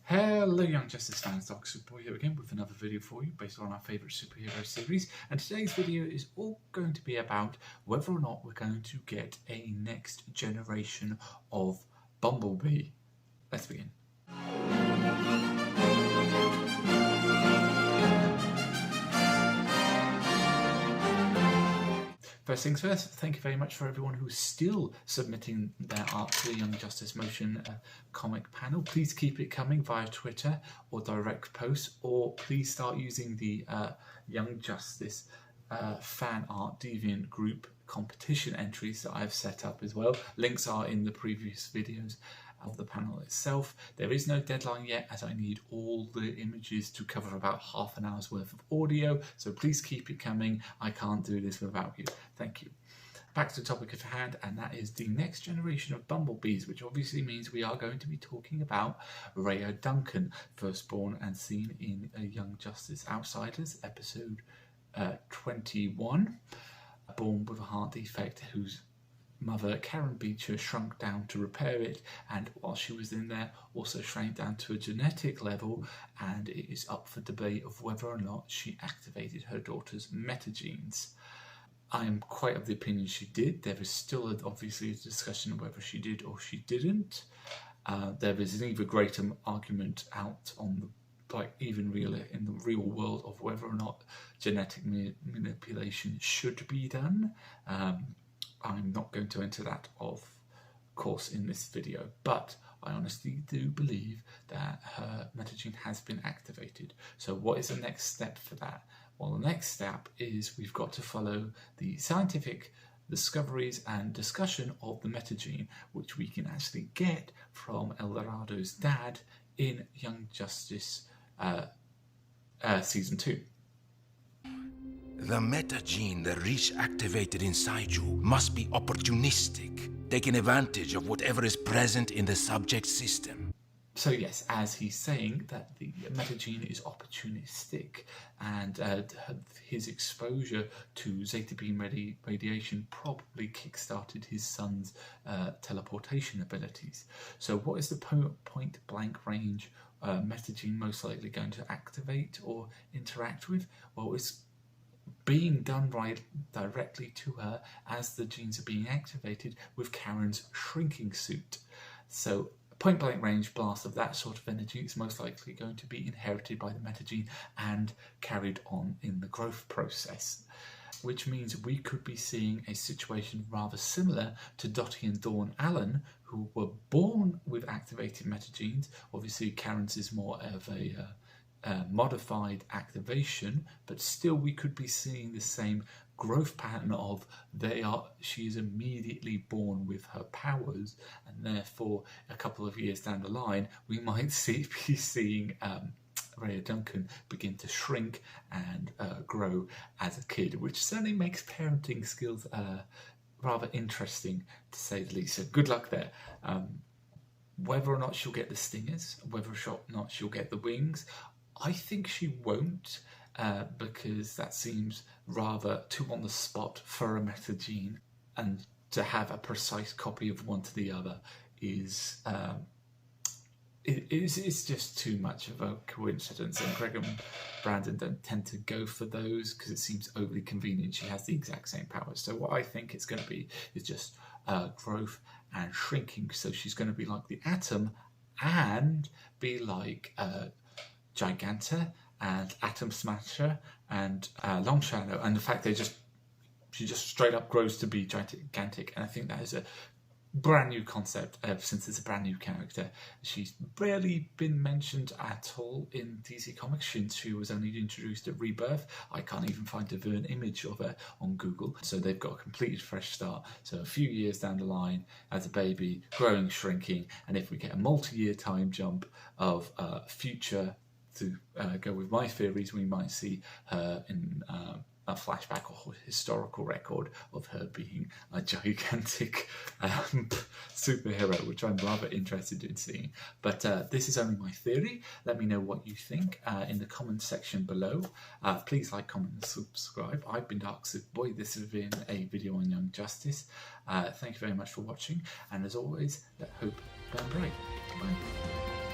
Hello Young Justice fans, Dark Superboy here again with another video for you based on our favourite superhero series, and today's video is all going to be about whether or not we're going to get a next generation of Bumblebee. Let's begin. First things first, thank you very much for everyone who's still submitting their art to the Young Justice Motion comic panel. Please keep it coming via Twitter or direct posts, or please start using the Young Justice fan art deviant group competition entries that I've set up as well. Links are in the previous videos of the panel itself. There is no deadline yet, as I need all the images to cover about half an hour's worth of audio, so please keep it coming. I can't do this without you. Thank you. Back to the topic at hand, and that is the next generation of Bumblebees, which obviously means we are going to be talking about Raya Duncan, first born and seen in Young Justice Outsiders, episode 21, born with a heart defect whose mother, Karen Beecher, shrunk down to repair it, and while she was in there also shrank down to a genetic level, and it is up for debate of whether or not she activated her daughter's metagenes. I am quite of the opinion she did. There is still obviously a discussion of whether she did or she didn't. There is an even greater argument out on the even realer in the real world of whether or not genetic manipulation should be done. I'm not going to enter that, of course, in this video, but I honestly do believe that her metagene has been activated. So what is the next step for that? Well, the next step is we've got to follow the scientific discoveries and discussion of the metagene, which we can actually get from El Dorado's dad in Young Justice Season 2. The metagene that Reach activated inside you must be opportunistic, taking advantage of whatever is present in the subject system. So yes, as he's saying that the metagene is opportunistic, and his exposure to zeta beam radiation probably kick-started his son's teleportation abilities. So what is the point blank range metagene most likely going to activate or interact with? Well, it's being done right directly to her as the genes are being activated with Karen's shrinking suit. So point blank range blast of that sort of energy is most likely going to be inherited by the metagene and carried on in the growth process, which means we could be seeing a situation rather similar to Dottie and Dawn Allen, who were born with activated metagenes. Obviously Karen's is more of a modified activation, but still we could be seeing the same growth pattern of she is immediately born with her powers, and therefore a couple of years down the line we might be seeing Raya Duncan begin to shrink and grow as a kid, which certainly makes parenting skills rather interesting, to say the least. So good luck there. Whether or not she'll get the stingers, whether or not she'll get the wings, I think she won't, because that seems rather too on the spot for a metagene, and to have a precise copy of one to the other is it's just too much of a coincidence, and Greg and Brandon don't tend to go for those because it seems overly convenient. She has the exact same powers. So what I think it's going to be is just growth and shrinking. So she's going to be like the Atom and be like Giganta and Atom Smasher and Long Shadow, and the fact she just straight up grows to be gigantic. And I think that is a brand new concept, since it's a brand new character. She's barely been mentioned at all in DC Comics since she was only introduced at Rebirth. I can't even find a Vern image of her on Google, so they've got a completed fresh start. So a few years down the line as a baby, growing, shrinking, and if we get a multi-year time jump of future to go with my theories, we might see her in a flashback or historical record of her being a gigantic superhero, which I'm rather interested in seeing. But this is only my theory. Let me know what you think in the comments section below. Please like, comment and subscribe. I've been Dark Superboy. This has been a video on Young Justice. Thank you very much for watching, and as always, let hope burn bright. Bye.